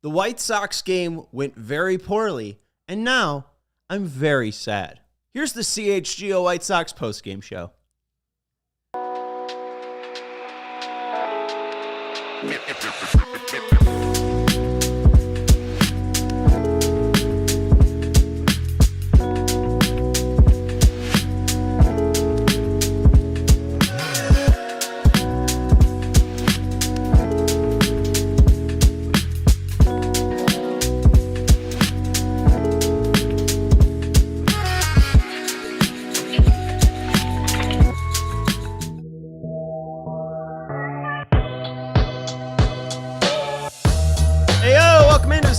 The White Sox game went very poorly, and now I'm very sad. Here's the CHGO White Sox postgame show.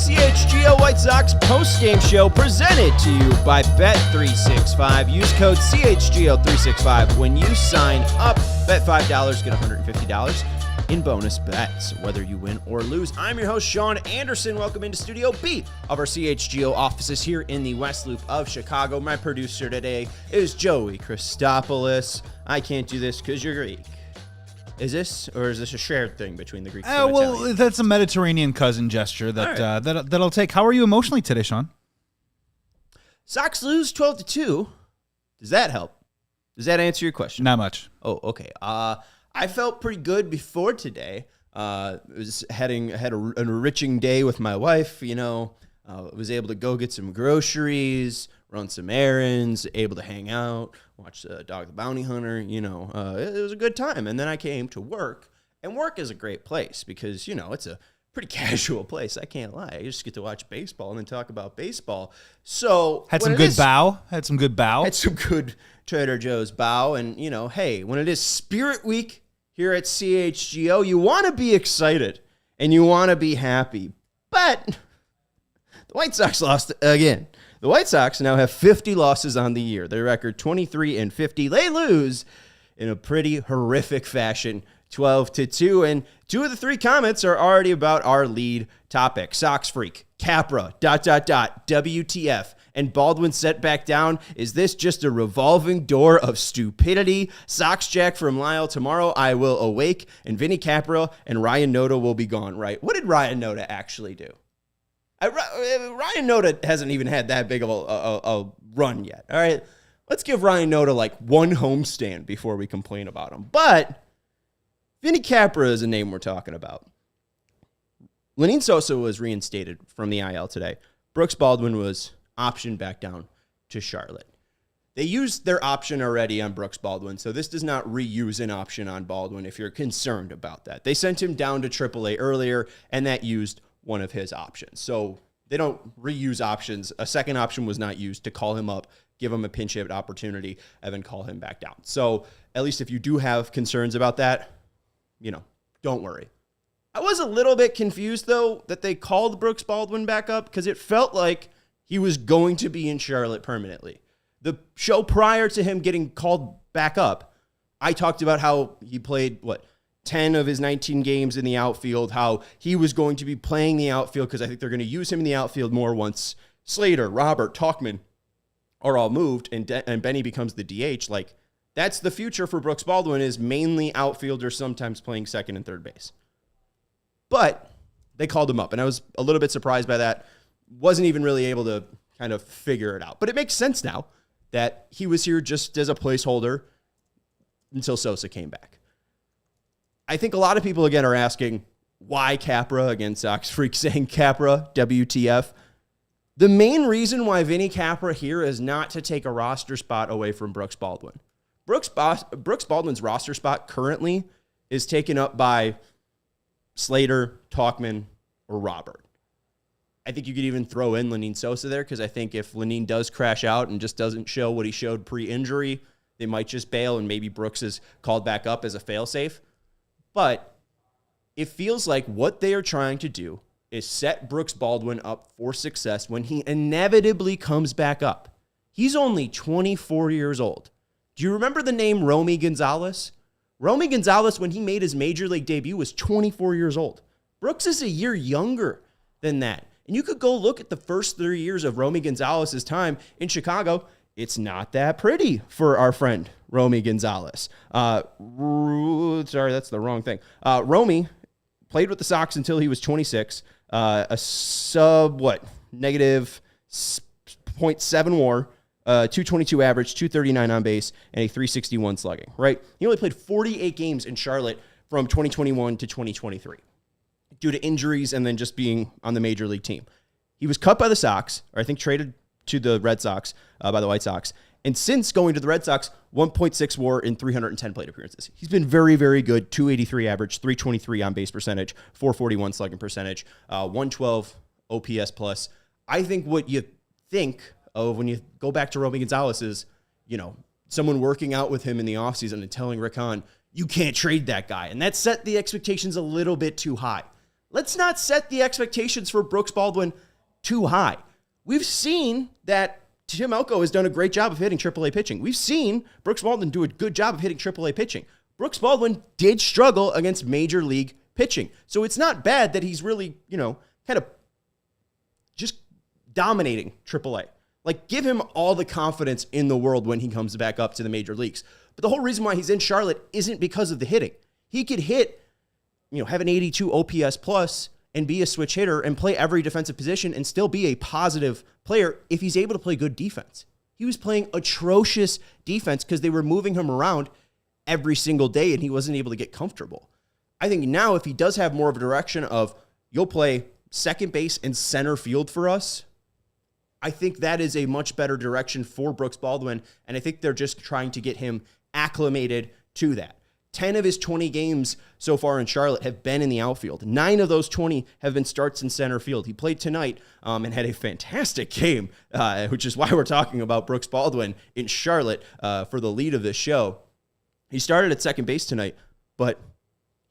CHGO White Sox post-game show presented to you by Bet365. Use code CHGO365 when you sign up. Bet $5, get $150 in bonus bets, whether you win or lose. I'm your host, Sean Anderson. Welcome into Studio B of our CHGO offices here in the West Loop of Chicago. My producer today is Joey Christopoulos. I can't do this because you're Greek. Is this a shared thing between the Greeks and well, Italians? that's a Mediterranean cousin gesture that that'll take. How are you emotionally today, Sean? Sox lose 12-2. Does that help? Does that answer your question? Not much. Oh, okay. I felt pretty good before today. Had an enriching day with my wife. Was able to go get some groceries, run some errands, able to hang out, watch Dog the Bounty Hunter. It was a good time. And then I came to work, and work is a great place because, it's a pretty casual place. I can't lie. I just get to watch baseball and then talk about baseball. So Had some good bow. Had some good Trader Joe's bow. And, hey, when it is Spirit Week here at CHGO, you want to be excited and you want to be happy. But the White Sox lost again. The White Sox now have 50 losses on the year. Their record 23-50. They lose in a pretty horrific fashion, 12-2. And two of the three comments are already about our lead topic. Sox freak, Capra, ... WTF. And Baldwin set back down. Is this just a revolving door of stupidity? Sox Jack from Lyle. Tomorrow I will awake, and Vinny Capra and Ryan Noda will be gone, right? What did Ryan Noda actually do? Ryan Noda hasn't even had that big of a run yet. All right, let's give Ryan Noda like one homestand before we complain about him. But Vinny Capra is a name we're talking about. Lenyn Sosa was reinstated from the IL today. Brooks Baldwin was optioned back down to Charlotte. They used their option already on Brooks Baldwin, so this does not reuse an option on Baldwin if you're concerned about that. They sent him down to AAA earlier, and that used one of his options. So they don't reuse options. A second option was not used to call him up, give him a pinch hit opportunity, and then call him back down. So at least if you do have concerns about that, don't worry. I was a little bit confused, though, that they called Brooks Baldwin back up because it felt like he was going to be in Charlotte permanently. The show prior to him getting called back up, I talked about how he played, 10 of his 19 games in the outfield, how he was going to be playing the outfield because I think they're going to use him in the outfield more once Slater, Robert, Tauchman are all moved and Benny becomes the DH. Like, that's the future for Brooks Baldwin, is mainly outfielder, sometimes playing second and third base. But they called him up, and I was a little bit surprised by that. Wasn't even really able to kind of figure it out. But it makes sense now that he was here just as a placeholder until Sosa came back. I think a lot of people, again, are asking, why Capra? Again, Sox freak saying Capra, WTF. The main reason why Vinny Capra here is not to take a roster spot away from Brooks Baldwin. Brooks Baldwin's roster spot currently is taken up by Slater, Tauchman, or Robert. I think you could even throw in Lenyn Sosa there because I think if Lenyn does crash out and just doesn't show what he showed pre-injury, they might just bail and maybe Brooks is called back up as a fail-safe. But it feels like what they are trying to do is set Brooks Baldwin up for success when he inevitably comes back up. He's only 24 years old. Do you remember the name Romy Gonzalez? Romy Gonzalez, when he made his major league debut, was 24 years old. Brooks is a year younger than that. And you could go look at the first 3 years of Romy Gonzalez's time in Chicago. It's not that pretty for our friend Romy Gonzalez. Sorry, that's the wrong thing. Romy played with the Sox until he was 26. A sub, negative .7 WAR, 222 average, 239 on base, and a 361 slugging, right? He only played 48 games in Charlotte from 2021 to 2023 due to injuries and then just being on the major league team. He was cut by the Sox, or I think traded to the Red Sox by the White Sox. And since going to the Red Sox, 1.6 WAR in 310 plate appearances. He's been very, very good. 283 average, 323 on base percentage, 441 slugging percentage, 112 OPS plus. I think what you think of when you go back to Romy Gonzalez is, someone working out with him in the offseason and telling Rick Hahn, you can't trade that guy. And that set the expectations a little bit too high. Let's not set the expectations for Brooks Baldwin too high. We've seen that Tim Elko has done a great job of hitting AAA pitching. We've seen Brooks Baldwin do a good job of hitting AAA pitching. Brooks Baldwin did struggle against major league pitching. So it's not bad that he's really, kind of just dominating AAA. Like, give him all the confidence in the world when he comes back up to the major leagues. But the whole reason why he's in Charlotte isn't because of the hitting. He could hit, have an 82 OPS plus and be a switch hitter and play every defensive position and still be a positive player if he's able to play good defense. He was playing atrocious defense because they were moving him around every single day and he wasn't able to get comfortable. I think now if he does have more of a direction of you'll play second base and center field for us, I think that is a much better direction for Brooks Baldwin, and I think they're just trying to get him acclimated to that. 10 of his 20 games so far in Charlotte have been in the outfield. 9 of those 20 have been starts in center field. He played tonight and had a fantastic game, which is why we're talking about Brooks Baldwin in Charlotte for the lead of this show. He started at second base tonight, but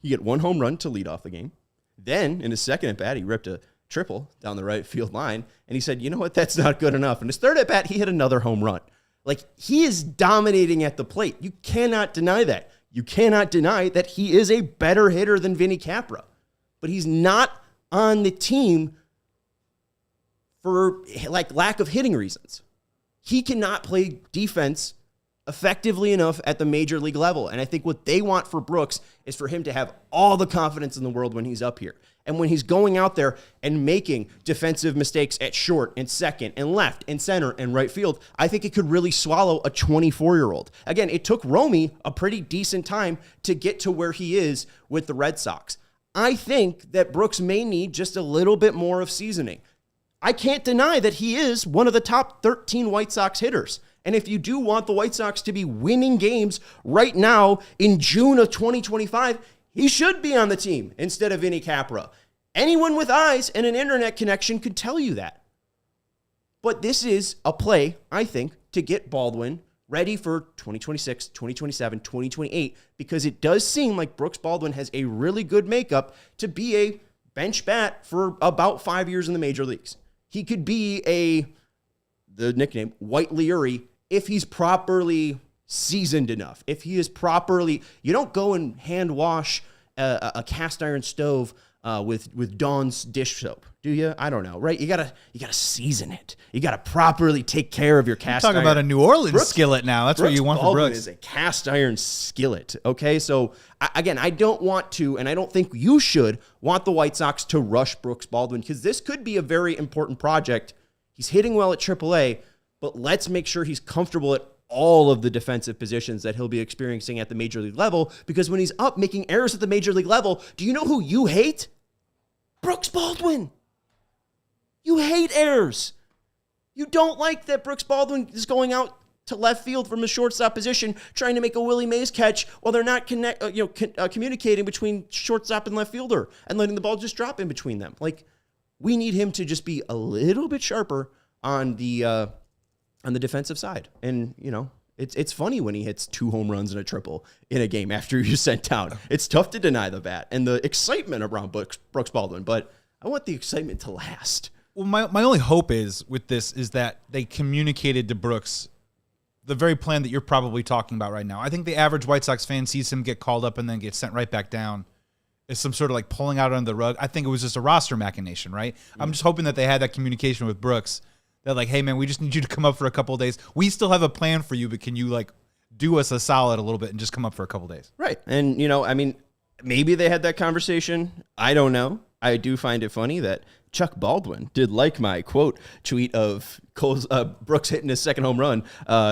he got 1 home run to lead off the game. Then, in his second at-bat, he ripped a triple down the right field line, and he said, you know what, that's not good enough. In his third at-bat, he hit another home run. Like, he is dominating at the plate. You cannot deny that. You cannot deny that he is a better hitter than Vinny Capra. But he's not on the team for, lack of hitting reasons. He cannot play defense effectively enough at the major league level. And I think what they want for Brooks is for him to have all the confidence in the world when he's up here. And when he's going out there and making defensive mistakes at short and second and left and center and right field, I think it could really swallow a 24-year-old. Again, it took Romy a pretty decent time to get to where he is with the Red Sox. I think that Brooks may need just a little bit more of seasoning. I can't deny that he is one of the top 13 White Sox hitters. And if you do want the White Sox to be winning games right now in June of 2025, he should be on the team instead of Vinny Capra. Anyone with eyes and an internet connection could tell you that. But this is a play, I think, to get Baldwin ready for 2026, 2027, 2028, because it does seem like Brooks Baldwin has a really good makeup to be a bench bat for about 5 years in the major leagues. He could be the nickname, White Leary, if he's properly seasoned enough. If he is properly, you don't go and hand wash a cast iron stove with Dawn's dish soap, do you? I don't know, right? You gotta season it. You gotta properly take care of your cast iron. Talking about a New Orleans skillet now. That's what you want from Baldwin Brooks. Is a cast iron skillet. Okay, so again, I don't want to, and I don't think you should want the White Sox to rush Brooks Baldwin because this could be a very important project. He's hitting well at AAA, but let's make sure he's comfortable at all of the defensive positions that he'll be experiencing at the major league level, because when he's up making errors at the major league level, do you know who you hate? Brooks Baldwin. You hate errors. You don't like that Brooks Baldwin is going out to left field from a shortstop position trying to make a Willie Mays catch while they're not communicating between shortstop and left fielder and letting the ball just drop in between them. Like, we need him to just be a little bit sharper on the defensive side. And, it's funny when he hits 2 home runs and a triple in a game after you're sent down. It's tough to deny the bat and the excitement around Brooks Baldwin, but I want the excitement to last. Well, my only hope with this is that they communicated to Brooks the very plan that you're probably talking about right now. I think the average White Sox fan sees him get called up and then get sent right back down is some sort of pulling out under the rug. I think it was just a roster machination, right? Mm-hmm. I'm just hoping that they had that communication with Brooks. They're like, hey, man, we just need you to come up for a couple of days. We still have a plan for you, but can you, do us a solid a little bit and just come up for a couple of days? Right. And, maybe they had that conversation. I don't know. I do find it funny that Chuck Baldwin did like my quote tweet of Brooks hitting his second home run,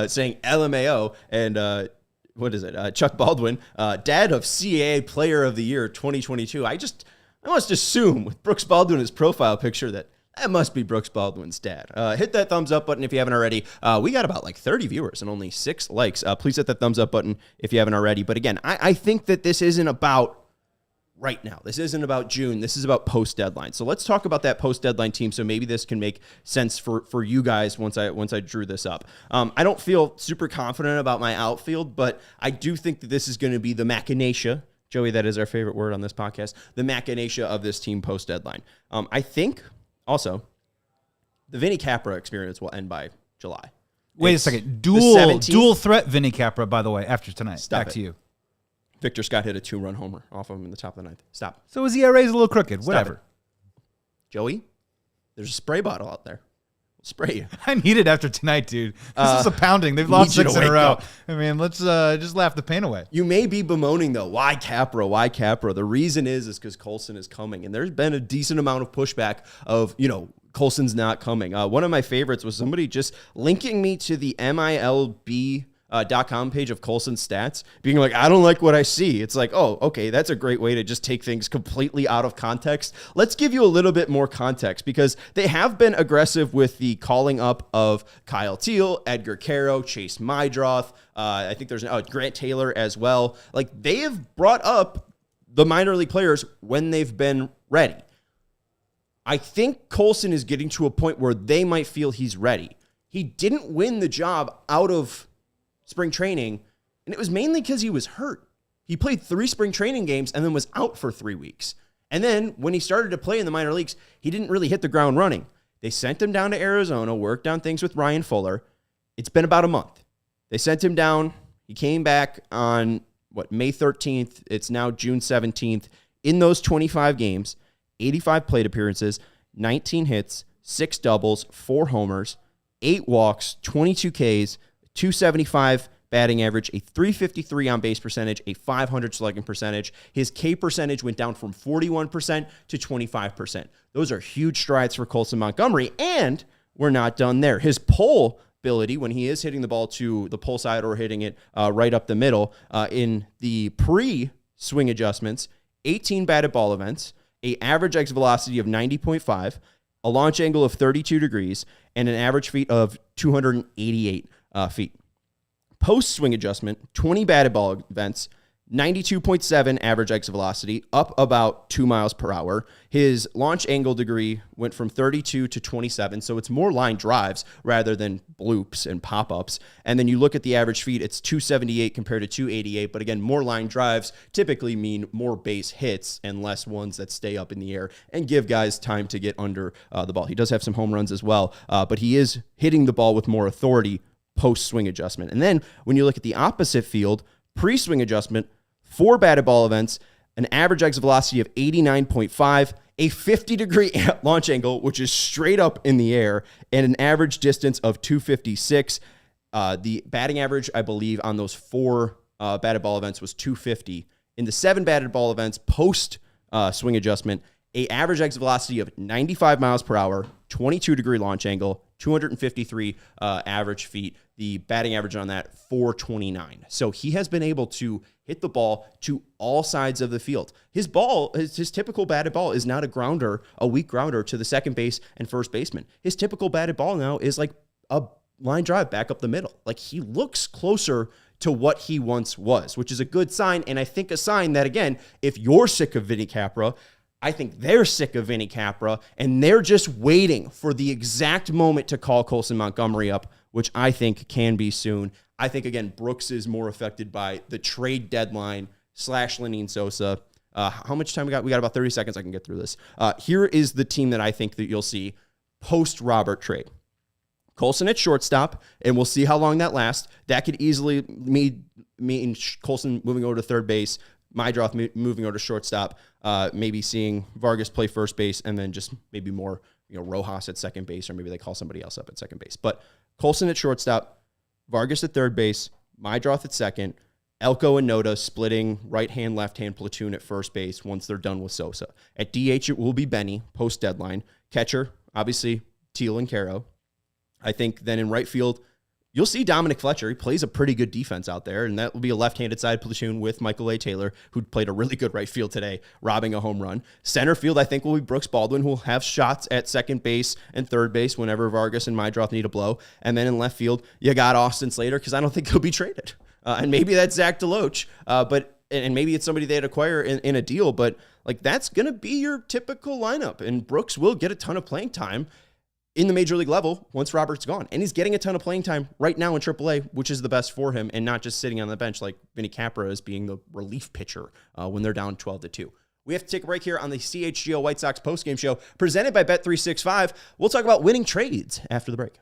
saying LMAO, and what is it? Chuck Baldwin, dad of CAA Player of the Year 2022. I must assume with Brooks Baldwin his profile picture that must be Brooks Baldwin's dad. Hit that thumbs up button if you haven't already. We got about like 30 viewers and only 6 likes. Please hit that thumbs up button if you haven't already. But again, I think that this isn't about right now. This isn't about June. This is about post-deadline. So let's talk about that post-deadline team. So maybe this can make sense for you guys once I drew this up. I don't feel super confident about my outfield, but I do think that this is going to be the machinacea. Joey, that is our favorite word on this podcast. The machinacea of this team post-deadline. I think also the Vinny Capra experience will end by July. Wait a second. Dual threat Vinny Capra, by the way, after tonight. Back to you. Victor Scott hit a 2-run homer off of him in the top of the ninth. Stop. So his ERA is a little crooked. Whatever. Joey, there's a spray bottle out there. We'll spray you. I need it after tonight, dude. This is a pounding. They've lost 6 in a row. I mean, let's just laugh the pain away. You may be bemoaning, though. Why Capra? Why Capra? The reason is because Colson is coming. And there's been a decent amount of pushback of, Colson's not coming. One of my favorites was somebody just linking me to the MILB .com page of Colson's stats, being like, I don't like what I see. It's like, oh, okay, that's a great way to just take things completely out of context. Let's give you a little bit more context because they have been aggressive with the calling up of Kyle Teal, Edgar Caro, Chase Mydroth. I think there's Grant Taylor as well. Like they have brought up the minor league players when they've been ready. I think Colson is getting to a point where they might feel he's ready. He didn't win the job out of spring training, and it was mainly because he was hurt. He played 3 spring training games and then was out for 3 weeks. And then when he started to play in the minor leagues, he didn't really hit the ground running. They sent him down to Arizona, worked on things with Ryan Fuller. It's been about a month. They sent him down. He came back on, May 13th. It's now June 17th. In those 25 games, 85 plate appearances, 19 hits, 6 doubles, 4 homers, 8 walks, 22 Ks, 275 batting average, a 353 on base percentage, a 500 slugging percentage. His K percentage went down from 41% to 25%. Those are huge strides for Colson Montgomery, and we're not done there. His pull ability, when he is hitting the ball to the pull side or hitting it right up the middle, in the pre-swing adjustments, 18 batted ball events, an average exit velocity of 90.5, a launch angle of 32 degrees, and an average feet of 288 feet. Post-swing adjustment, 20 batted ball events, 92.7 average exit velocity, up about 2 miles per hour. His launch angle degree went from 32 to 27, so it's more line drives rather than bloops and pop-ups. And then you look at the average feet, it's 278 compared to 288, but again, more line drives typically mean more base hits and less ones that stay up in the air and give guys time to get under the ball. He does have some home runs as well, but he is hitting the ball with more authority post-swing adjustment. And then when you look at the opposite field, pre-swing adjustment, 4 batted ball events, an average exit velocity of 89.5, a 50-degree launch angle, which is straight up in the air, and an average distance of 256. The batting average, I believe, on those 4 batted ball events was 250. In the 7 batted ball events post-swing adjustment, a average exit velocity of 95 miles per hour, 22-degree launch angle, 253 average feet. The batting average on that, 429. So he has been able to hit the ball to all sides of the field. His typical batted ball is not a weak grounder to the second base and first baseman. His typical batted ball now is like a line drive back up the middle. Like he looks closer to what he once was, which is a good sign. And I think a sign that, again, if you're sick of Vinny Capra, I think they're sick of Vinny Capra, and they're just waiting for the exact moment to call Colson Montgomery up, which I think can be soon. I think, again, Brooks is more affected by the trade deadline / Lenyn Sosa. How much time we got? We got about 30 seconds. I can get through this. Here is the team that I think that you'll see post-Robert trade. Colson at shortstop, and we'll see how long that lasts. That could easily mean Colson moving over to third base, Mydroth moving over to shortstop, maybe seeing Vargas play first base, and then just maybe more, Rojas at second base, or maybe they call somebody else up at second base. But Colson at shortstop, Vargas at third base, Mydroth at second, Elko and Noda splitting right-hand, left-hand platoon at first base once they're done with Sosa. At DH, it will be Benny post-deadline. Catcher, obviously, Teal and Caro. I think then in right field, you'll see Dominic Fletcher. He plays a pretty good defense out there, and that will be a left-handed side platoon with Michael A. Taylor, who played a really good right field today, robbing a home run. Center field, I think, will be Brooks Baldwin, who will have shots at second base and third base whenever Vargas and Mydroth need a blow. And then in left field, you got Austin Slater, because I don't think he'll be traded. And maybe that's Zach DeLoach, and maybe it's somebody they'd acquire in a deal, but like that's going to be your typical lineup. And Brooks will get a ton of playing time in the major league level once Robert's gone. And he's getting a ton of playing time right now in AAA, which is the best for him, and not just sitting on the bench like Vinny Capra is being the relief pitcher when they're down 12-2. We have to take a break here on the CHGO White Sox postgame show presented by Bet365. We'll talk about winning trades after the break.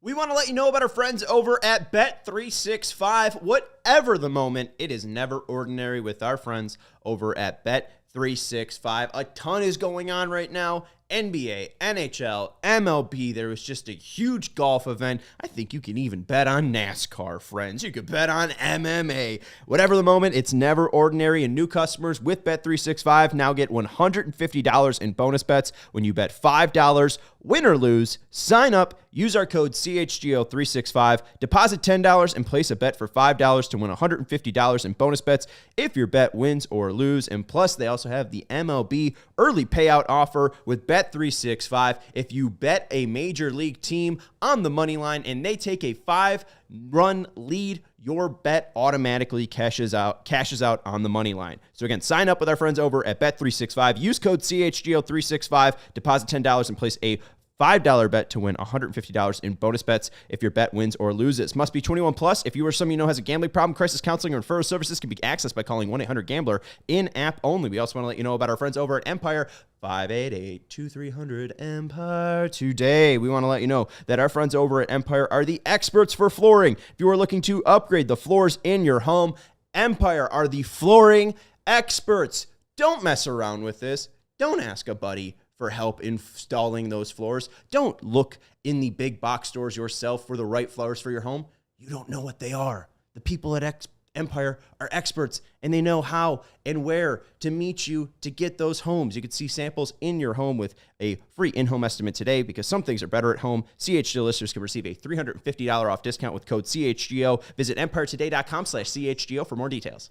We want to let you know about our friends over at Bet365. Whatever the moment, it is never ordinary with our friends over at Bet365. A ton is going on right now. NBA, NHL, MLB. There was just a huge golf event. I think you can even bet on NASCAR, friends. You could bet on MMA. Whatever the moment, it's never ordinary. And new customers with Bet365 now get $150 in bonus bets when you bet $5. Win or lose, sign up, use our code CHGO365, deposit $10, and place a bet for $5 to win $150 in bonus bets if your bet wins or lose. And plus, they also have the MLB early payout offer with Bet365. If you bet a major league team on the money line and they take a 5-run lead, your bet automatically cashes out on the money line. So again, sign up with our friends over at Bet365. Use code CHGO365, deposit $10, and place a $5 bet to win $150 in bonus bets if your bet wins or loses. Must be 21 plus. If you or someone you know has a gambling problem, crisis counseling or referral services can be accessed by calling 1-800-GAMBLER in-app only. We also want to let you know about our friends over at Empire. 588-2300-EMPIRE. Today, we want to let you know that our friends over at Empire are the experts for flooring. If you are looking to upgrade the floors in your home, Empire are the flooring experts. Don't mess around with this. Don't ask a buddy for help installing those floors. Don't look in the big box stores yourself for the right floors for your home. You don't know what they are. The people at Empire are experts, and they know how and where to meet you to get those homes. You can see samples in your home with a free in-home estimate today, because some things are better at home. CHGO listeners can receive a $350 off discount with code CHGO. Visit EmpireToday.com/CHGO for more details.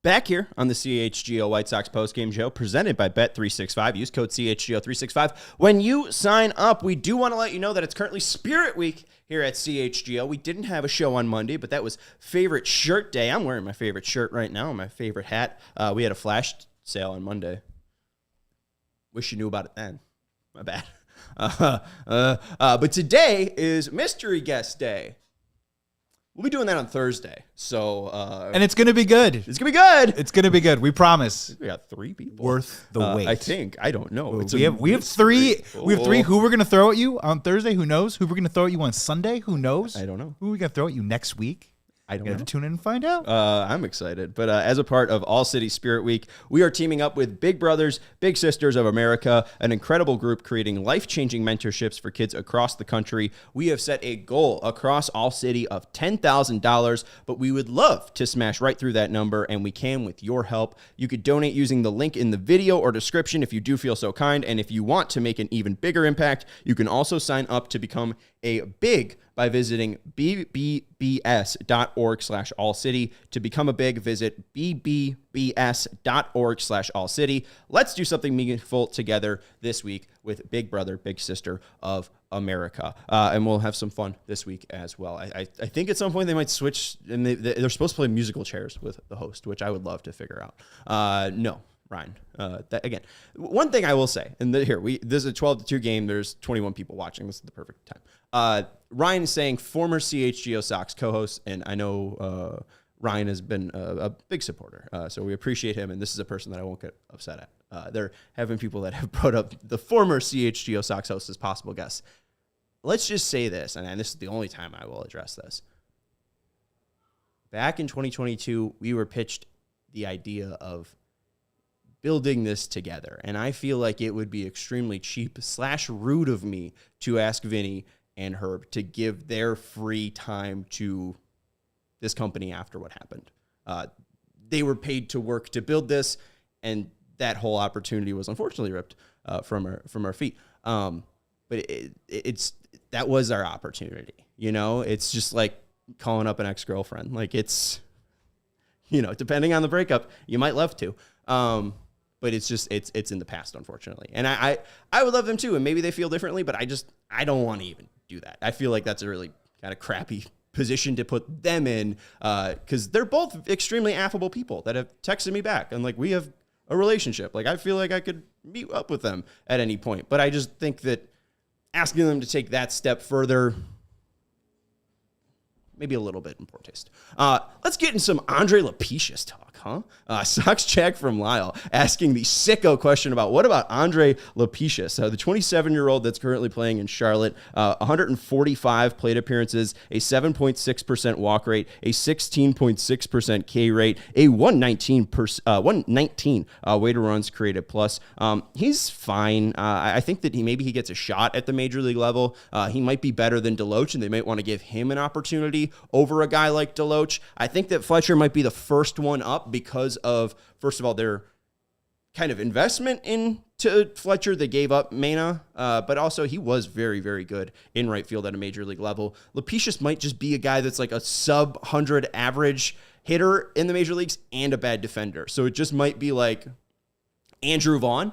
Back here on the CHGO White Sox postgame show presented by Bet365. Use code CHGO365 when you sign up. We do want to let you know that it's currently Spirit Week here at CHGO. We didn't have a show on Monday, but that was favorite shirt day. I'm wearing my favorite shirt right now, my favorite hat. We had a flash sale on Monday. Wish you knew about it then. My bad. But today is Mystery Guest Day. We'll be doing that on Thursday. So, and it's going to be good. It's going to be good. It's going to be good. We promise. We got 3 people. Worth the wait. I think. I don't know. We have 3. We have 3. Who we're going to throw at you on Thursday? Who knows? Who we're going to throw at you on Sunday? Who knows? I don't know. Who we going to throw at you next week? I don't know. You have to tune in and find out. I'm excited. But as a part of All-City Spirit Week, we are teaming up with Big Brothers, Big Sisters of America, an incredible group creating life-changing mentorships for kids across the country. We have set a goal across All-City of $10,000, but we would love to smash right through that number, and we can with your help. You could donate using the link in the video or description if you do feel so kind, and if you want to make an even bigger impact, you can also sign up to become a big by visiting bbbs.org/allcity. To become a big, visit bbbs.org/allcity. Let's do something meaningful together this week with Big Brother, Big Sister of America. And we'll have some fun this week as well. I think at some point they might switch, and they're supposed to play musical chairs with the host, which I would love to figure out. No. Ryan, again, one thing I will say, and this is a 12-2 game. There's 21 people watching. This is the perfect time. Ryan is saying former CHGO Sox co-host, and I know Ryan has been a big supporter, so we appreciate him, and this is a person that I won't get upset at. There have been people that have brought up the former CHGO Sox host as possible guests. Let's just say this, and this is the only time I will address this. Back in 2022, we were pitched the idea of building this together. And I feel like it would be extremely cheap / rude of me to ask Vinny and Herb to give their free time to this company after what happened. They were paid to work to build this, and that whole opportunity was unfortunately ripped from our feet. But that was our opportunity. It's just like calling up an ex-girlfriend. Like, it's, depending on the breakup, you might love to. But it's just, it's in the past, unfortunately. And I would love them too. And maybe they feel differently, but I don't want to even do that. I feel like that's a really kind of crappy position to put them in, because they're both extremely affable people that have texted me back. And like, we have a relationship. Like, I feel like I could meet up with them at any point. But I just think that asking them to take that step further, maybe a little bit in poor taste. Let's get in some Andre Lapicius talk, huh? Sox Jack from Lyle asking the sicko question about what about Andre Lapicius, the 27-year-old that's currently playing in Charlotte, 145 plate appearances, a 7.6% walk rate, a 16.6% K rate, a 119 weighted runs created plus. He's fine. I think that he gets a shot at the major league level. He might be better than Deloach, and they might want to give him an opportunity over a guy like Deloach. I think that Fletcher might be the first one up because of, first of all, their kind of investment into Fletcher. They gave up Mena, but also he was very, very good in right field at a major league level. Lapicius might just be a guy that's like a sub 100 average hitter in the major leagues and a bad defender. So it just might be like Andrew Vaughn.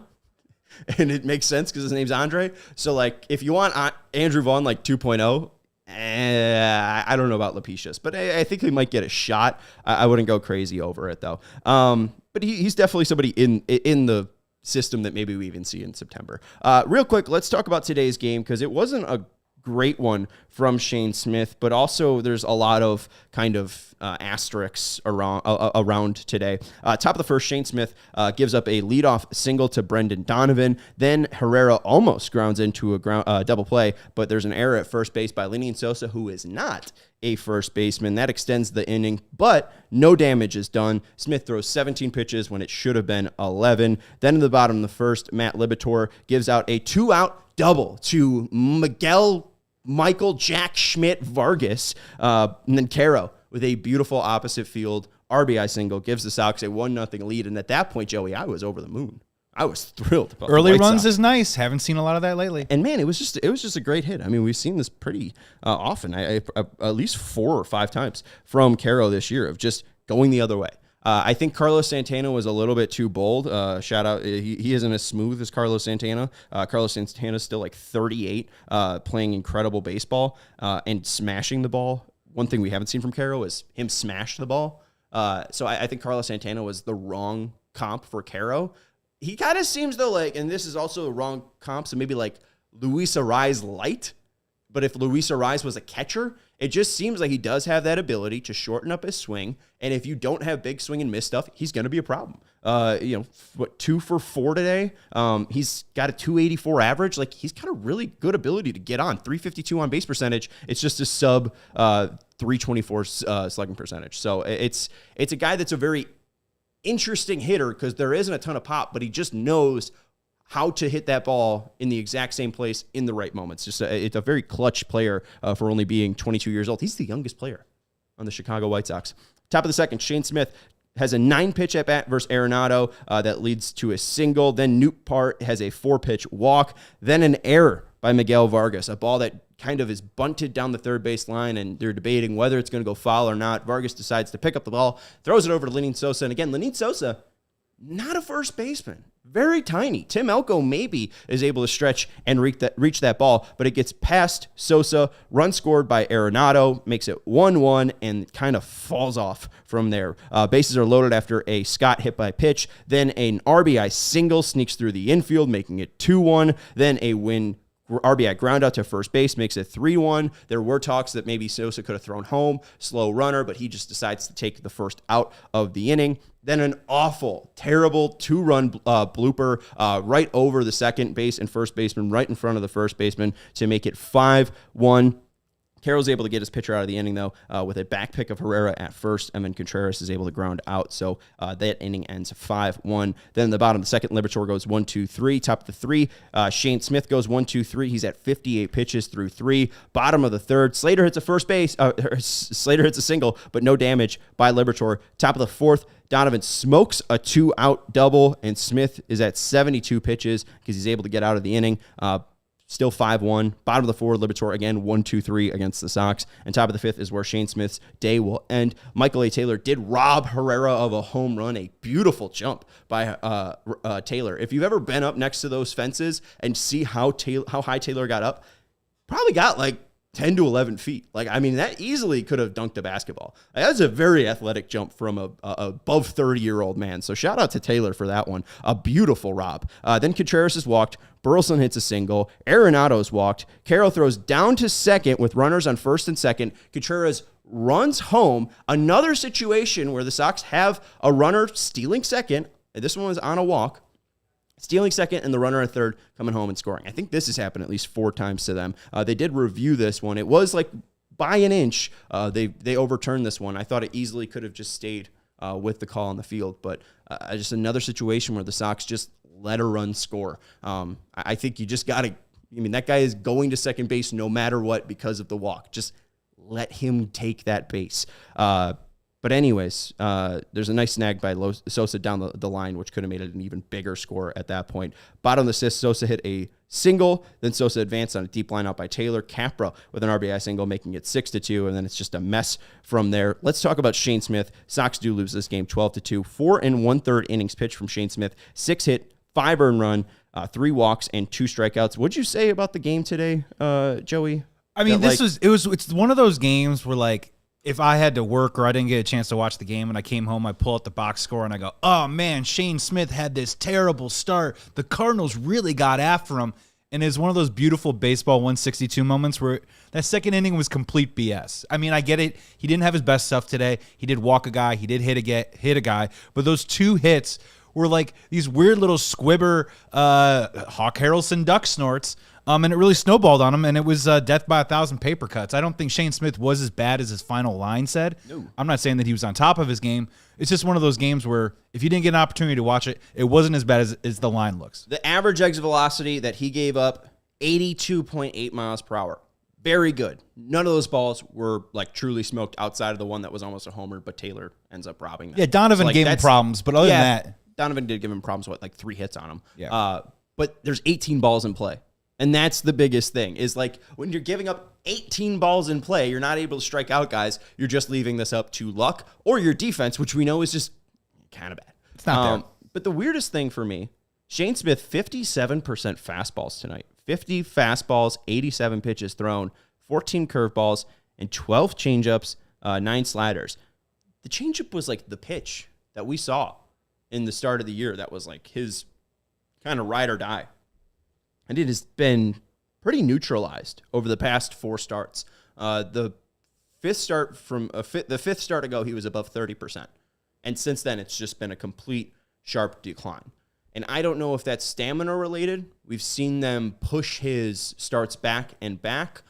And it makes sense because his name's Andre. So like, if you want Andrew Vaughn like 2.0, I don't know about Lapicius, but I think he might get a shot. I wouldn't go crazy over it though. But he's definitely somebody in the system that maybe we even see in September. Real quick, let's talk about today's game because it wasn't a great one from Shane Smith, but also there's a lot of kind of asterisks around today. Top of the first, Shane Smith gives up a leadoff single to Brendan Donovan. Then Herrera almost grounds into a double play, but there's an error at first base by Lenyn Sosa, who is not a first baseman. That extends the inning, but no damage is done. Smith throws 17 pitches when it should have been 11. Then in the bottom of the first, Matt Libator gives out a 2-out double to Michael Jack Schmidt Vargas, and then Caro with a beautiful opposite field RBI single gives the Sox a 1-0 lead. And at that point, Joey, I was over the moon. I was thrilled about early the White runs Sox. is nice. Haven't seen a lot of that lately. And man, it was just a great hit. I mean, we've seen this pretty often. I at least 4 or 5 times from Caro this year of just going the other way. I think Carlos Santana was a little bit too bold. Shout out. He isn't as smooth as Carlos Santana. Carlos Santana is still like 38, playing incredible baseball and smashing the ball. One thing we haven't seen from Caro is him smash the ball. So I think Carlos Santana was the wrong comp for Caro. He kind of seems though like, and this is also a wrong comp, so maybe like Luis Arraez light. But if Luis Arraez was a catcher, it just seems like he does have that ability to shorten up his swing. And if you don't have big swing and miss stuff, he's going to be a problem. 2 for 4 today. He's got a 284 average. Like, he's got a really good ability to get on. 352 on base percentage. It's just a sub 324 slugging percentage. So it's a guy that's a very interesting hitter because there isn't a ton of pop, but he just knows how to hit that ball in the exact same place in the right moments. It's a very clutch player for only being 22 years old. He's the youngest player on the Chicago White Sox. Top of the second, Shane Smith has a 9-pitch at bat versus Arenado that leads to a single. Then Nootbaar has a 4-pitch walk. Then an error by Miguel Vargas, a ball that kind of is bunted down the third base line, and they're debating whether it's going to go foul or not. Vargas decides to pick up the ball, throws it over to Lenyn Sosa. And again, Lenyn Sosa, not a first baseman. Very tiny. Tim Elko maybe is able to stretch and reach that ball, but it gets past Sosa. Run scored by Arenado, makes it 1-1, and kind of falls off from there. Bases are loaded after a Scott hit by pitch. Then an RBI single sneaks through the infield, making it 2-1. Then a RBI ground out to first base makes it 3-1. There were talks that maybe Sosa could have thrown home, slow runner, but he just decides to take the first out of the inning. Then an awful, terrible 2-run blooper right over the second base and first baseman, right in front of the first baseman to make it 5-1. Carroll's able to get his pitcher out of the inning, though, with a back pick of Herrera at first, and then Contreras is able to ground out. So that inning ends 5-1. Then the bottom of the second, Liberatore goes 1-2-3. Top of the three, Shane Smith goes 1-2-3. He's at 58 pitches through 3. Bottom of the third, Slater hits a first base. Slater hits a single, but no damage by Liberatore. Top of the fourth, Donovan smokes a 2-out double, and Smith is at 72 pitches because he's able to get out of the inning. Still 5-1. Bottom of the fourth, Liberatore again 1-2-3 against the Sox. And top of the fifth is where Shane Smith's day will end. Michael A. Taylor did rob Herrera of a home run, a beautiful jump by Taylor. If you've ever been up next to those fences and see how high Taylor got up, probably got like 10 to 11 feet. Like, I mean, that easily could have dunked a basketball. That was a very athletic jump from a above 30-year-old man. So shout out to Taylor for that one. A beautiful rob. Then Contreras is walked. Burleson hits a single. Arenado's walked. Carroll throws down to second with runners on first and second. Contreras runs home. Another situation where the Sox have a runner stealing second. This one was on a walk. Stealing second and the runner at third coming home and scoring. I think this has happened at least 4 times to them. They did review this one. It was like by an inch. They overturned this one. I thought it easily could have just stayed with the call on the field, but just another situation where the Sox just let a run score. I think you just got to, that guy is going to second base no matter what because of the walk. Just let him take that base. But anyways, there's a nice snag by Sosa down the line, which could have made it an even bigger score at that point. Bottom of the sixth, Sosa hit a single. Then Sosa advanced on a deep line out by Taylor. Capra with an RBI single, making it 6-2, and then it's just a mess from there. Let's talk about Shane Smith. Sox do lose this game 12-2. 4 1/3 innings pitched from Shane Smith. 6 hit, 5 earned run, 3 walks, and 2 strikeouts. What'd you say about the game today, Joey? I mean, it's one of those games where, like, if I had to work or I didn't get a chance to watch the game and I came home, I pull out the box score and I go, oh, man, Shane Smith had this terrible start. The Cardinals really got after him. And it's one of those beautiful baseball 162 moments where that second inning was complete BS. I mean, I get it. He didn't have his best stuff today. He did walk a guy. He did hit a guy. But those 2 hits were like these weird little squibber Hawk Harrelson duck snorts. And it really snowballed on him, and it was death by 1,000 paper cuts. I don't think Shane Smith was as bad as his final line said. No. I'm not saying that he was on top of his game. It's just one of those games where if you didn't get an opportunity to watch it, it wasn't as bad as the line looks. The average exit velocity that he gave up, 82.8 miles per hour. Very good. None of those balls were like truly smoked outside of the one that was almost a homer, but Taylor ends up robbing that. Yeah, Donovan gave him problems, but other than that. Donovan did give him problems, like 3 hits on him. Yeah. But there's 18 balls in play. And that's the biggest thing is like when you're giving up 18 balls in play, you're not able to strike out guys. You're just leaving this up to luck or your defense, which we know is just kind of bad. It's not there. But the weirdest thing for me, Shane Smith, 57% fastballs tonight. 50 fastballs, 87 pitches thrown, 14 curveballs, and 12 changeups, 9 sliders. The changeup was like the pitch that we saw in the start of the year. That was like his kind of ride or die. And it has been pretty neutralized over the past 4 starts. The fifth start ago, he was above 30%. And since then, it's just been a complete sharp decline. And I don't know if that's stamina related. We've seen them push his starts back and back.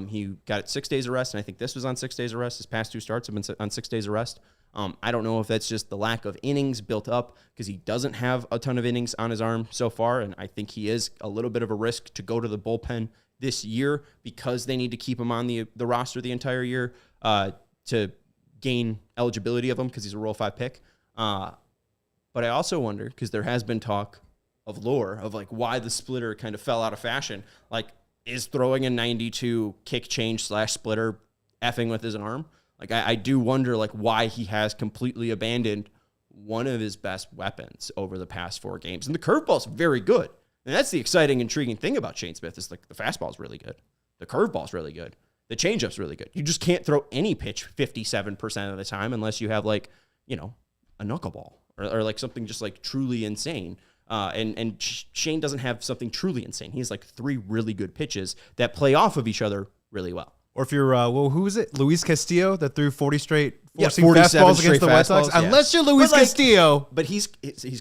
He got 6 days of rest, and I think this was on 6 days of rest. His past 2 starts have been on 6 days of rest. I don't know if that's just the lack of innings built up because he doesn't have a ton of innings on his arm so far, and I think he is a little bit of a risk to go to the bullpen this year because they need to keep him on the roster the entire year to gain eligibility of him because he's a Rule 5 pick. But I also wonder, because there has been talk of lore of like why the splitter kind of fell out of fashion. Like, is throwing a 92 kick change / splitter effing with his arm? Like, I do wonder, like, why he has completely abandoned one of his best weapons over the past 4 games. And the curveball's very good. And that's the exciting, intriguing thing about Shane Smith is, like, the fastball's really good. The curveball's really good. The changeup's really good. You just can't throw any pitch 57% of the time unless you have, like, a knuckleball or like, something just, like, truly insane. And Shane doesn't have something truly insane. He has, like, 3 really good pitches that play off of each other really well. Or if you're, who is it? Luis Castillo that threw 40 straight fastballs against the White Sox? Yeah. Unless you're Luis Castillo. But he's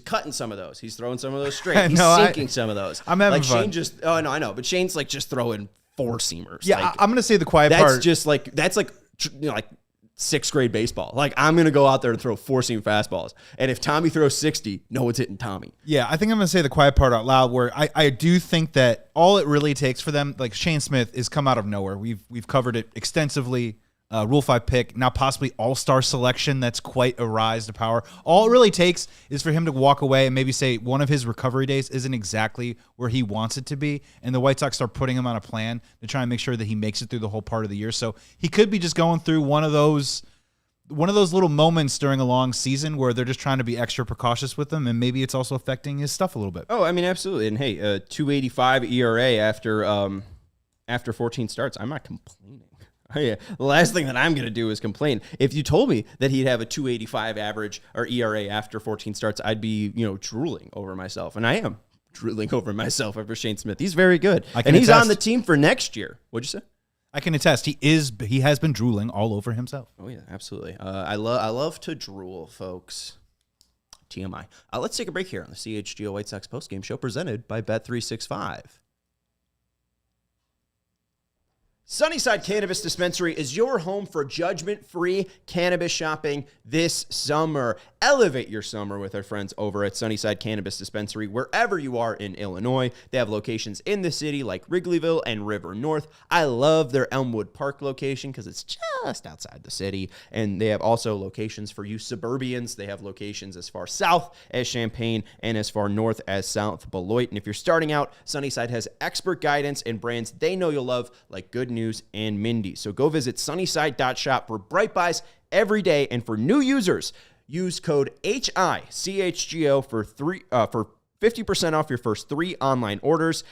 cutting some of those. He's throwing some of those straight. He's sinking some of those. I'm having fun. Shane I know. But Shane's like just throwing four-seamers. Yeah, Like, I'm going to say the quiet that's part. just like, that's like, like sixth grade baseball. Like, I'm going to go out there and throw four-seam fastballs. And if Tommy throws 60, no one's hitting Tommy. Yeah, I think I'm going to say the quiet part out loud, where I do think that all it really takes for them, like Shane Smith, is come out of nowhere. We've covered it extensively. Rule 5 pick, now possibly all-star selection. That's quite a rise to power. All it really takes is for him to walk away and maybe say one of his recovery days isn't exactly where he wants it to be, and the White Sox start putting him on a plan to try and make sure that he makes it through the whole part of the year. So he could be just going through one of those little moments during a long season where they're just trying to be extra precautious with him, and maybe it's also affecting his stuff a little bit. Oh, I mean, absolutely. And hey, 2.85 ERA after 14 starts. I'm not complaining. Oh, yeah. The last thing that I'm going to do is complain. If you told me that he'd have a 2.85 average or ERA after 14 starts, I'd be, drooling over myself. And I am drooling over myself over Shane Smith. He's very good. And he's on the team for next year. What'd you say? I can attest. He has been drooling all over himself. Oh, yeah, absolutely. I love to drool, folks. TMI. Let's take a break here on the CHGO White Sox postgame show presented by Bet365. Sunnyside Cannabis Dispensary is your home for judgment-free cannabis shopping this summer. Elevate your summer with our friends over at Sunnyside Cannabis Dispensary wherever you are in Illinois. They have locations in the city like Wrigleyville and River North. I love their Elmwood Park location because it's just outside the city. And they have also locations for you suburbians. They have locations as far south as Champaign and as far north as South Beloit. And if you're starting out, Sunnyside has expert guidance and brands they know you'll love, like Good News and Mindy. So go visit sunnyside.shop for bright buys every day. And for new users, use code HICHGO for 50% off your first 3 online orders.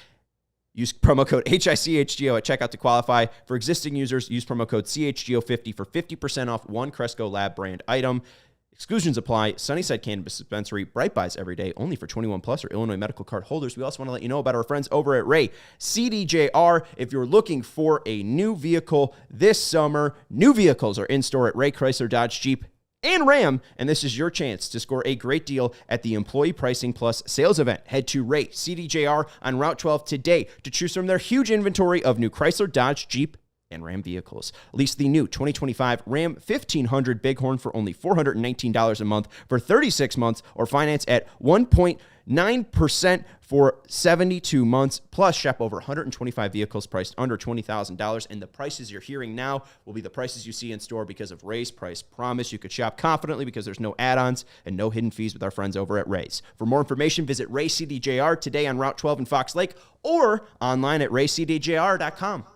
Use promo code HICHGO at checkout to qualify. For existing users, use promo code CHGO50 for 50% off one Cresco Lab brand item. Exclusions apply. Sunnyside Cannabis Dispensary. Bright buys every day, only for 21 plus or Illinois medical card holders. We also want to let you know about our friends over at Ray CDJR. If you're looking for a new vehicle this summer, new vehicles are in store at Ray Chrysler Dodge Jeep and Ram, and this is your chance to score a great deal at the Employee Pricing Plus sales event. Head to Ray CDJR on Route 12 today to choose from their huge inventory of new Chrysler, Dodge, Jeep, and Ram vehicles. Lease the new 2025 Ram 1500 Bighorn for only $419 a month for 36 months, or finance at 1.9% for 72 months. Plus, shop over 125 vehicles priced under $20,000. And the prices you're hearing now will be the prices you see in store because of Ray's Price Promise. You could shop confidently because there's no add-ons and no hidden fees with our friends over at Ray's. For more information, visit Ray CDJR today on Route 12 in Fox Lake or online at raycdjr.com.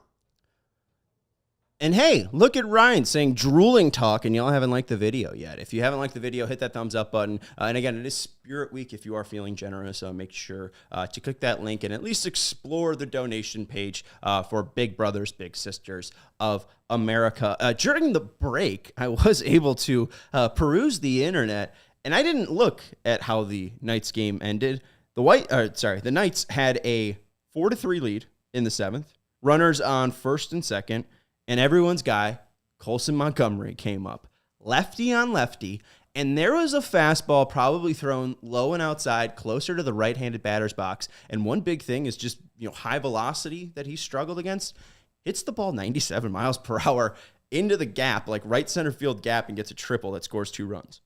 And hey, look at Ryan saying drooling talk, and y'all haven't liked the video yet. If you haven't liked the video, hit that thumbs up button. And again, it is Spirit Week. If you are feeling generous, make sure to click that link and at least explore the donation page for Big Brothers, Big Sisters of America. During the break, I was able to peruse the internet, and I didn't look at how the Knights game ended. The Knights had a 4-3 lead in the 7th. Runners on first and second. And everyone's guy, Colson Montgomery, came up. Lefty on lefty. And there was a fastball probably thrown low and outside, closer to the right-handed batter's box. And one big thing is just, high velocity that he struggled against. Hits the ball 97 miles per hour into the gap, like right center field gap, and gets a triple that scores 2 runs.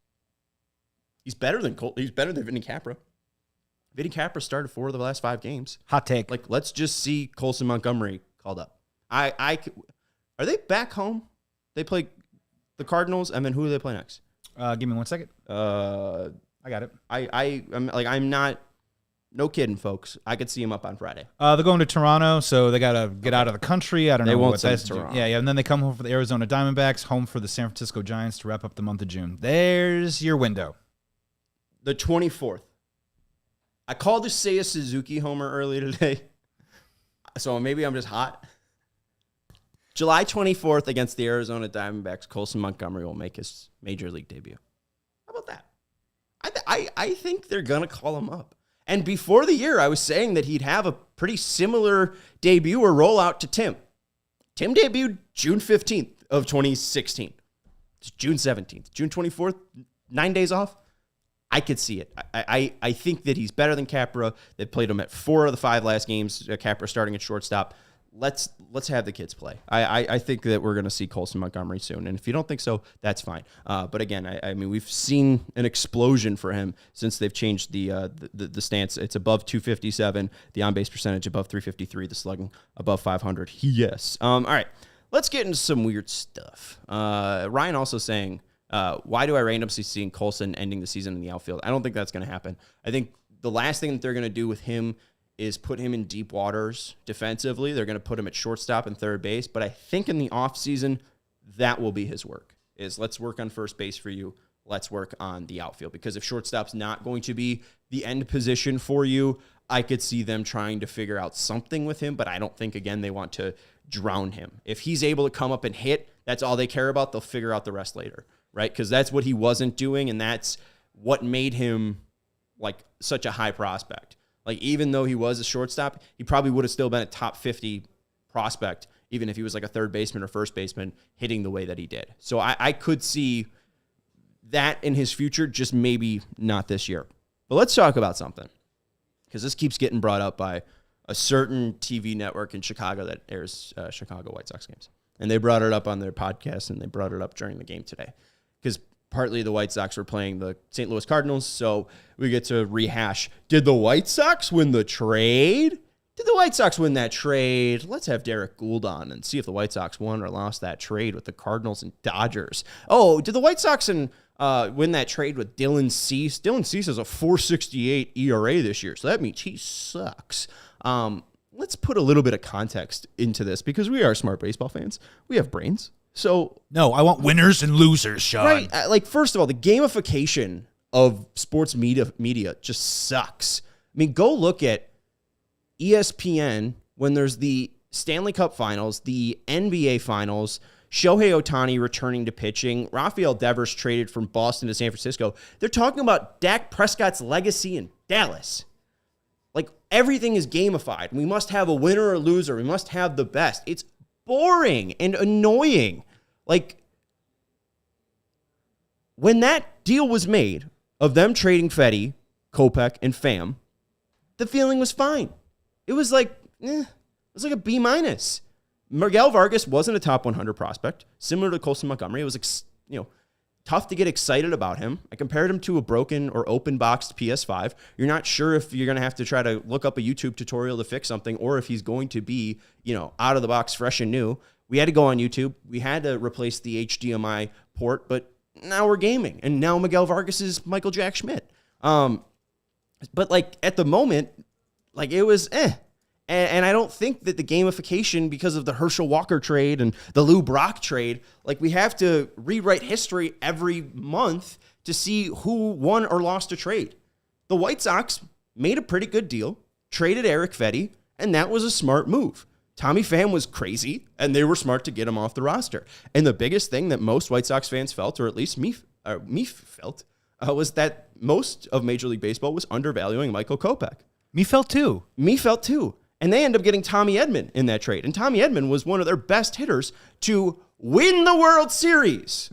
He's better than Vinny Capra. Vinny Capra started 4 of the last 5 games. Hot take. Like, let's just see Colson Montgomery called up. Are they back home? They play the Cardinals, and then who do they play next? Give me 1 second. I got it. I'm not. No kidding, folks. I could see him up on Friday. They're going to Toronto, so they got to get out of the country. I don't know. They won't what send that's to Toronto. Yeah, and then they come home for the Arizona Diamondbacks, home for the San Francisco Giants to wrap up the month of June. There's your window. The 24th. I called a Seiya Suzuki homer earlier today, so maybe I'm just hot. July 24th against the Arizona Diamondbacks, Colson Montgomery will make his major league debut. How about that? I think they're going to call him up. And before the year, I was saying that he'd have a pretty similar debut or rollout to Tim. Tim debuted June 15th of 2016. It's June 17th. June 24th, 9 days off. I could see it. I think that he's better than Capra. They played him at 4 of the 5 last games. Capra starting at shortstop. let's have the kids play. I think that we're going to see Colson Montgomery soon. And if you don't think so, that's fine. But again, I mean, we've seen an explosion for him since they've changed the stance. It's above 257, the on-base percentage above 353, the slugging above 500. Yes. All right, let's get into some weird stuff. Ryan also saying, why do I randomly seeing Colson ending the season in the outfield? I don't think that's going to happen. I think the last thing that they're going to do with him is put him in deep waters defensively. They're going to put him at shortstop and third base. But I think in the offseason, that will be his work, is let's work on first base for you. Let's work on the outfield. Because if shortstop's not going to be the end position for you, I could see them trying to figure out something with him. But I don't think, again, they want to drown him. If he's able to come up and hit, that's all they care about. They'll figure out the rest later, right? Because that's what he wasn't doing, and that's what made him like such a high prospect. Like, even though he was a shortstop, he probably would have still been a top 50 prospect, even if he was like a third baseman or first baseman hitting the way that he did. So I could see that in his future, just maybe not this year. But let's talk about something, because this keeps getting brought up by a certain TV network in Chicago that airs Chicago White Sox games. And they brought it up on their podcast, and they brought it up during the game today, because partly the White Sox were playing the St. Louis Cardinals, so we get to rehash. Did the White Sox win the trade? Did the White Sox win that trade? Let's have Derek Gould on and see if the White Sox won or lost that trade with the Cardinals and Dodgers. Oh, did the White Sox win that trade with Dylan Cease? Dylan Cease has a 4.68 ERA this year, so that means he sucks. Let's put a little bit of context into this, because we are smart baseball fans. We have brains. So no, I want winners and losers, Sean. Right. Like, first of all, the gamification of sports media just sucks. I mean, go look at ESPN when there's the Stanley Cup Finals, the NBA Finals, Shohei Ohtani returning to pitching, Rafael Devers traded from Boston to San Francisco. They're talking about Dak Prescott's legacy in Dallas. Like, everything is gamified. We must have a winner or loser. We must have the best. It's boring and annoying. Like, when that deal was made of them trading Fetty, Kopech, and Pham, the feeling was fine. It was like, it was like a B-. Miguel Vargas wasn't a top 100 prospect, similar to Colson Montgomery. It was, tough to get excited about him. I compared him to a broken or open boxed PS5. You're not sure if you're going to have to try to look up a YouTube tutorial to fix something, or if he's going to be, out of the box, fresh and new. We had to go on YouTube. We had to replace the HDMI port, but now we're gaming. And now Miguel Vargas is Michael Jack Schmidt. But like, at the moment, like, it was And I don't think that the gamification, because of the Herschel Walker trade and the Lou Brock trade, like, we have to rewrite history every month to see who won or lost a trade. The White Sox made a pretty good deal, traded Eric Fetty, and that was a smart move. Tommy Pham was crazy, and they were smart to get him off the roster. And the biggest thing that most White Sox fans felt, or at least me felt, was that most of Major League Baseball was undervaluing Michael Kopech. Me felt too. And they end up getting Tommy Edman in that trade. And Tommy Edman was one of their best hitters to win the World Series.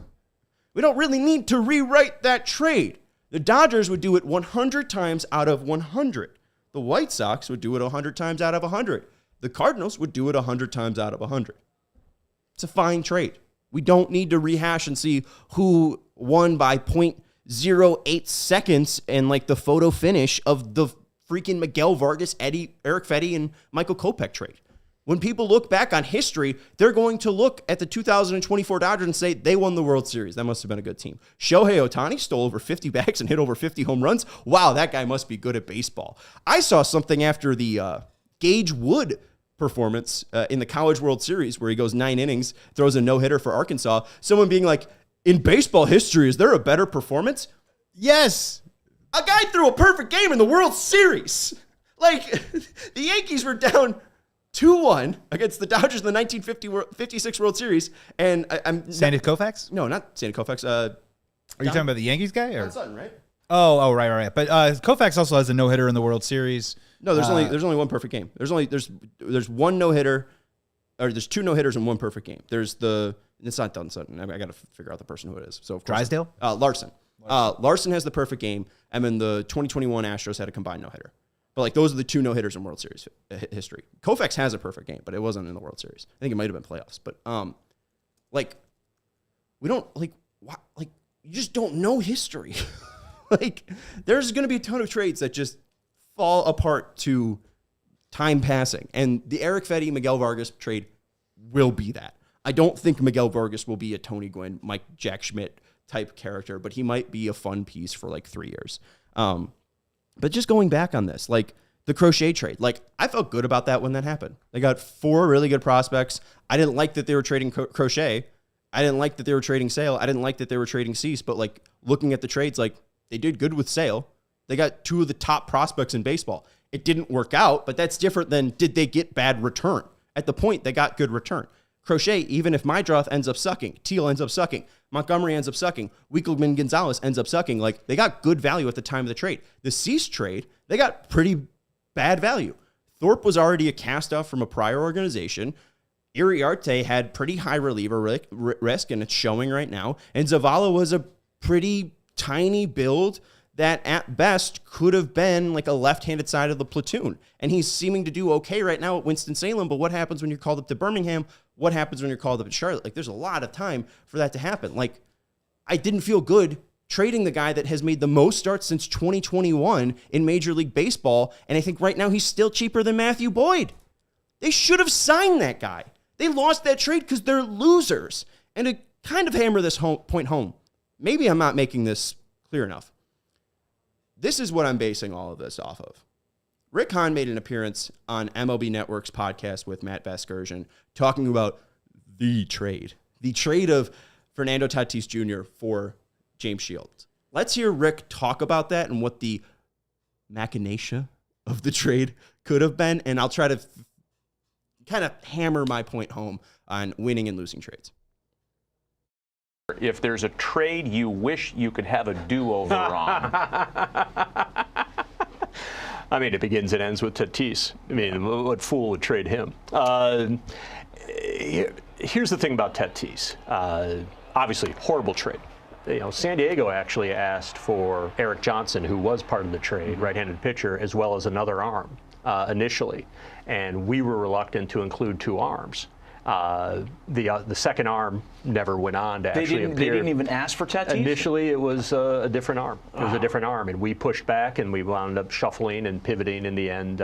We don't really need to rewrite that trade. The Dodgers would do it 100 times out of 100. The White Sox would do it 100 times out of 100. The Cardinals would do it 100 times out of 100. It's a fine trade. We don't need to rehash and see who won by 0.08 seconds and like the photo finish of the freaking Miguel Vargas, Eric Fetty, and Michael Kopech trade. When people look back on history, they're going to look at the 2024 Dodgers and say they won the World Series. That must have been a good team. Shohei Ohtani stole over 50 bags and hit over 50 home runs. Wow, that guy must be good at baseball. I saw something after the Gage Wood performance in the College World Series where he goes 9 innings, throws a no-hitter for Arkansas. Someone being like, in baseball history, is there a better performance? Yes. A guy threw a perfect game in the World Series. Like, the Yankees were down 2-1 against the Dodgers in the 1956 World Series. And Sandy Koufax? No, not Sandy Koufax. Are you talking about the Yankees guy? Or? Don Sutton, right? Oh, right. But Koufax also has a no-hitter in the World Series. No, there's only one perfect game. There's one no-hitter, or there's 2 no-hitters in one perfect game. It's not Don Sutton. I got to figure out the person who it is. So, of course, Drysdale? Larson. Larson has the perfect game, and then the 2021 Astros had a combined no-hitter. But like those are the 2 no-hitters in World Series history. Koufax has a perfect game, but it wasn't in the World Series. I think it might have been playoffs. But like we don't like you just don't know history. Like there's going to be a ton of trades that just fall apart to time passing, and the Eric Fedde Miguel Vargas trade will be that. I don't think Miguel Vargas will be a Tony Gwynn, Mike Jack Schmidt type character, but he might be a fun piece for like 3 years. But just going back on this, like the Crochet trade, like I felt good about that when that happened. They got 4 really good prospects. I didn't like that they were trading Crochet. I didn't like that they were trading Sale. I didn't like that they were trading Cease. But like looking at the trades, like they did good with Sale. They got 2 of the top prospects in baseball. It didn't work out, but that's different than did they get bad return. At the point, they got good return. Crochet, even if Mydroth ends up sucking, Teal ends up sucking, Montgomery ends up sucking, Winkleman Gonzalez ends up sucking, like they got good value at the time of the trade. The Cease trade, they got pretty bad value. Thorpe was already a cast-off from a prior organization. Iriarte had pretty high reliever risk, and it's showing right now. And Zavala was a pretty tiny build that at best could have been like a left-handed side of the platoon. And he's seeming to do okay right now at Winston-Salem, but what happens when you're called up to Birmingham? What happens when you're called up to Charlotte? Like, there's a lot of time for that to happen. Like, I didn't feel good trading the guy that has made the most starts since 2021 in Major League Baseball, and I think right now he's still cheaper than Matthew Boyd. They should have signed that guy. They lost that trade because they're losers. And to kind of hammer this point home, maybe I'm not making this clear enough. This is what I'm basing all of this off of. Rick Hahn made an appearance on MLB Network's podcast with Matt Vasgersian talking about the trade of Fernando Tatis Jr. for James Shields. Let's hear Rick talk about that and what the machination of the trade could have been, and I'll try to kind of hammer my point home on winning and losing trades. If there's a trade you wish you could have a do-over on. I mean, it begins and ends with Tatis. I mean, what fool would trade him? Here's the thing about Tatis. Obviously, horrible trade. You know, San Diego actually asked for Eric Johnson, who was part of the trade, right-handed pitcher, as well as another arm initially. And we were reluctant to include 2 arms. The second arm never went on to actually appear. They didn't even ask for Tatis? Initially, it was a different arm. It was a different arm, and we pushed back, and we wound up shuffling and pivoting. In the end,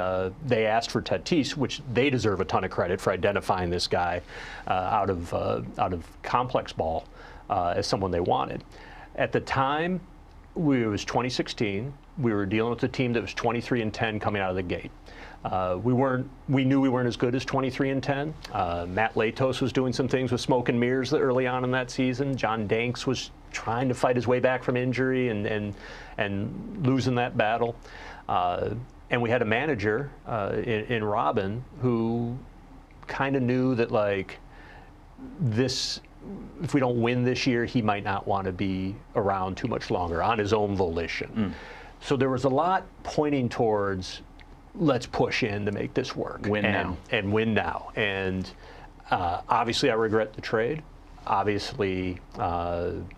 they asked for Tatis, which they deserve a ton of credit for identifying this guy out of complex ball as someone they wanted. At the time, it was 2016. We were dealing with a team that was 23-10 coming out of the gate. We knew we weren't as good as 23-10. Matt Latos was doing some things with smoke and mirrors early on in that season. John Danks was trying to fight his way back from injury and losing that battle. And we had a manager in Robin who kind of knew that, like, this, if we don't win this year, he might not want to be around too much longer on his own volition. So there was a lot pointing towards, let's push in to make this work. Win now. And win now. And obviously I regret the trade. Obviously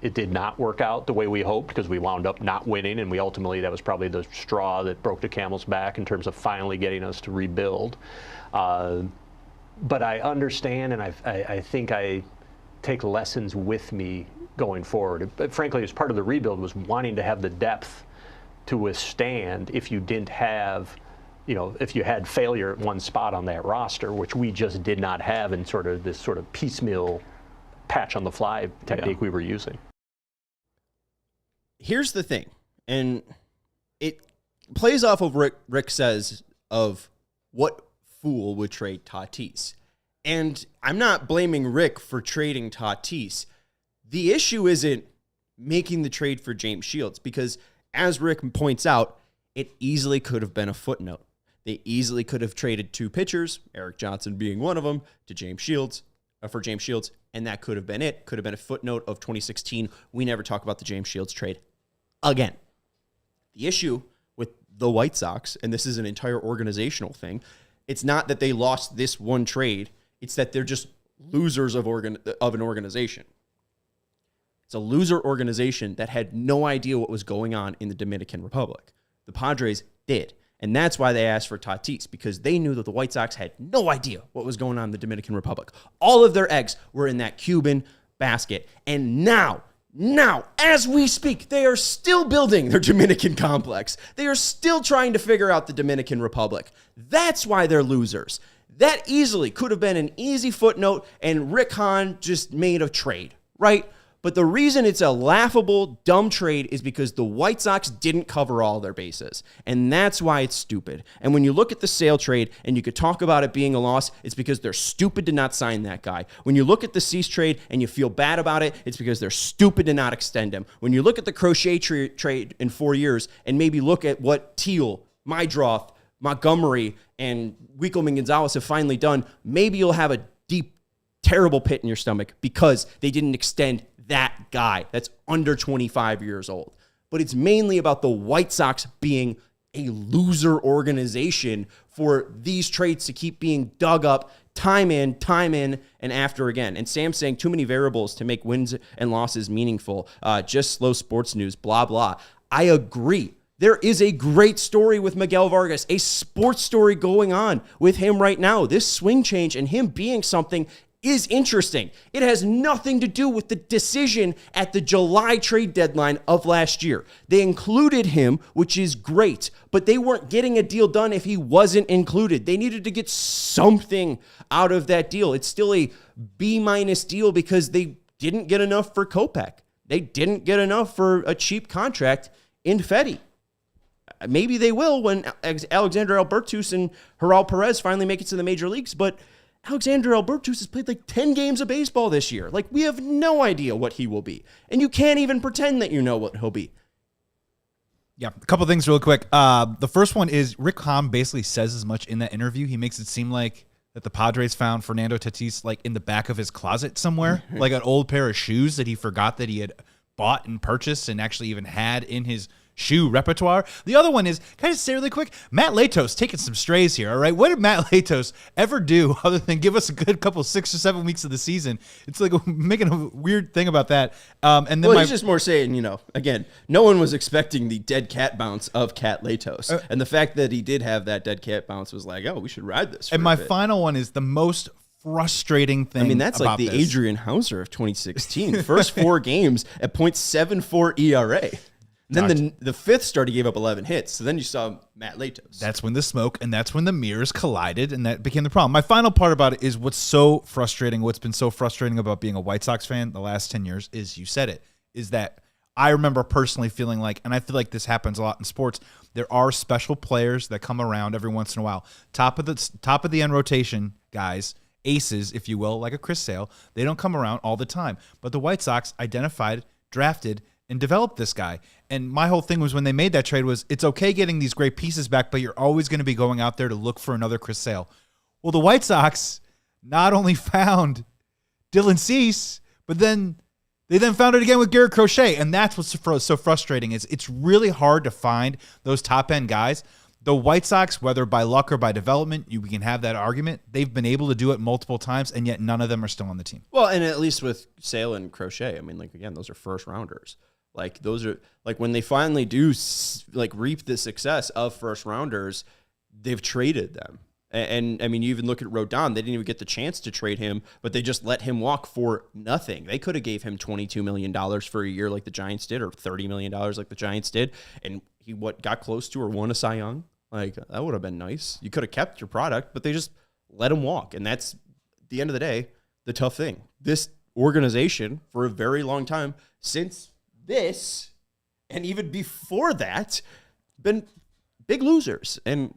it did not work out the way we hoped because we wound up not winning, and we ultimately, that was probably the straw that broke the camel's back in terms of finally getting us to rebuild. But I understand, and I think I take lessons with me going forward. But frankly, as part of the rebuild was wanting to have the depth to withstand if you didn't have, you know, if you had failure at one spot on that roster, which we just did not have in sort of this sort of piecemeal patch on the fly technique we were using. Here's the thing, and it plays off of Rick says of what fool would trade Tatis. And I'm not blaming Rick for trading Tatis. The issue isn't making the trade for James Shields, because as Rick points out, it easily could have been a footnote. They easily could have traded 2 pitchers, Eric Johnson being one of them, to James Shields, for James Shields, and that could have been it. Could have been a footnote of 2016. We never talk about the James Shields trade again. The issue with the White Sox, and this is an entire organizational thing, it's not that they lost this one trade. It's that they're just losers of an organization. It's a loser organization that had no idea what was going on in the Dominican Republic. The Padres did. And that's why they asked for Tatis, because they knew that the White Sox had no idea what was going on in the Dominican Republic. All of their eggs were in that Cuban basket. And now, as we speak, they are still building their Dominican complex. They are still trying to figure out the Dominican Republic. That's why they're losers. That easily could have been an easy footnote, and Rick Hahn just made a trade, right? But the reason it's a laughable, dumb trade is because the White Sox didn't cover all their bases. And that's why it's stupid. And when you look at the Sale trade and you could talk about it being a loss, it's because they're stupid to not sign that guy. When you look at the Cease trade and you feel bad about it, it's because they're stupid to not extend him. When you look at the Crochet trade in 4 years and maybe look at what Teal, Mydroth, Montgomery, and Wikelman Gonzalez have finally done, maybe you'll have a deep, terrible pit in your stomach because they didn't extend that guy that's under 25 years old. But it's mainly about the White Sox being a loser organization for these trades to keep being dug up time in, and after again. And Sam's saying too many variables to make wins and losses meaningful. Just slow sports news, blah, blah. I agree. There is a great story with Miguel Vargas, a sports story going on with him right now. This swing change and him being something is interesting. It has nothing to do with the decision at the July trade deadline of last year. They included him, which is great, but they weren't getting a deal done if he wasn't included. They needed to get something out of that deal. It's still a B- deal because they didn't get enough for Kopech. They didn't get enough for a cheap contract in Fedde. Maybe they will when Alexander Albertus and Gerald Perez finally make it to the major leagues, but Alexander Albertus has played like 10 games of baseball this year. Like, we have no idea what he will be. And you can't even pretend that you know what he'll be. Yeah, a couple things real quick. The first one is Rick Hahn basically says as much in that interview. He makes it seem like that the Padres found Fernando Tatis like in the back of his closet somewhere, like an old pair of shoes that he forgot that he had bought and purchased and actually even had in his shoe repertoire. The other one is, can I just say really quick, Matt Latos taking some strays here, all right? What did Matt Latos ever do other than give us a good couple 6 or 7 weeks of the season? It's like making a weird thing about that. And then he's just more saying, again, no one was expecting the dead cat bounce of Cat Latos. And the fact that he did have that dead cat bounce was like, oh, we should ride this. And my final one is the most frustrating thing. I mean, that's like the this. Adrian Hauser of 2016. First 4 games at .74 ERA. Then the fifth start, he gave up 11 hits. So then you saw Matt Latos. That's when the smoke and that's when the mirrors collided, and that became the problem. My final part about it is what's so frustrating, what's been so frustrating about being a White Sox fan the last 10 years is, you said it, is that I remember personally feeling like, and I feel like this happens a lot in sports, there are special players that come around every once in a while. Top of the end rotation guys, aces, if you will, like a Chris Sale, they don't come around all the time. But the White Sox identified, drafted, and developed this guy. And my whole thing was when they made that trade was, it's okay getting these great pieces back, but you're always going to be going out there to look for another Chris Sale. Well, the White Sox not only found Dylan Cease, but then they found it again with Garrett Crochet. And that's what's so frustrating is it's really hard to find those top-end guys. The White Sox, whether by luck or by development, we can have that argument. They've been able to do it multiple times, and yet none of them are still on the team. Well, and at least with Sale and Crochet, I mean, like, again, those are first-rounders. Like, those are, like, when they finally do, like, reap the success of first-rounders, they've traded them. And I mean, you even look at Rodon, they didn't even get the chance to trade him, but they just let him walk for nothing. They could have gave him $22 million for a year like the Giants did, or $30 million like the Giants did, and he got close to or won a Cy Young. Like, that would have been nice. You could have kept your product, but they just let him walk. And that's, at the end of the day, the tough thing. This organization, for a very long time, since this, and even before that, been big losers. And,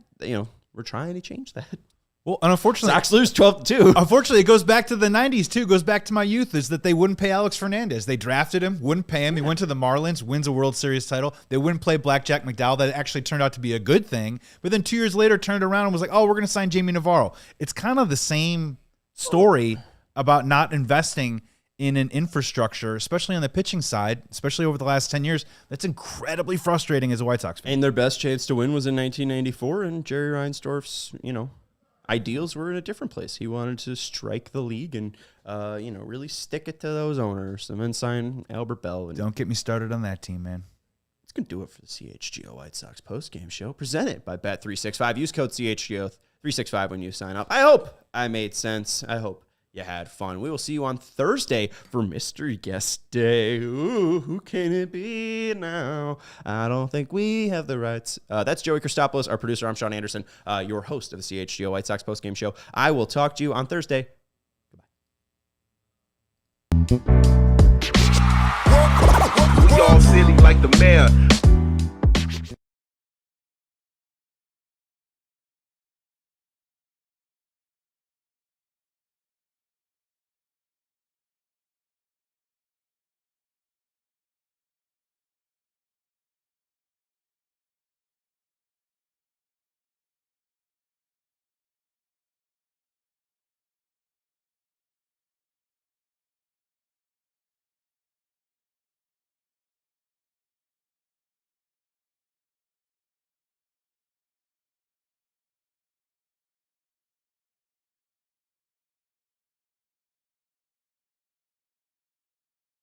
we're trying to change that. Well, and unfortunately, Sox lose 12-2. Unfortunately, it goes back to the 90s, too. It goes back to my youth, is that they wouldn't pay Alex Fernandez. They drafted him, wouldn't pay him. He went to the Marlins, wins a World Series title. They wouldn't play Blackjack McDowell. That actually turned out to be a good thing. But then 2 years later, turned around and was like, oh, we're going to sign Jamie Navarro. It's kind of the same story about not investing in an infrastructure, especially on the pitching side, especially over the last 10 years. That's incredibly frustrating as a White Sox fan. And their best chance to win was in 1994, and Jerry Reinsdorf's, ideals were in a different place. He wanted to strike the league and, really stick it to those owners and then sign Albert Bell. And don't get me started on that team, man. going to do it for the CHGO White Sox postgame show presented by Bet365. Use code CHGO365 when you sign up. I hope I made sense. I hope you had fun. We will see you on Thursday for Mystery Guest Day. Ooh, who can it be now? I don't think we have the rights. That's Joey Christopoulos, our producer. I'm Sean Anderson, your host of the CHGO White Sox postgame show. I will talk to you on Thursday. We all silly like the mayor.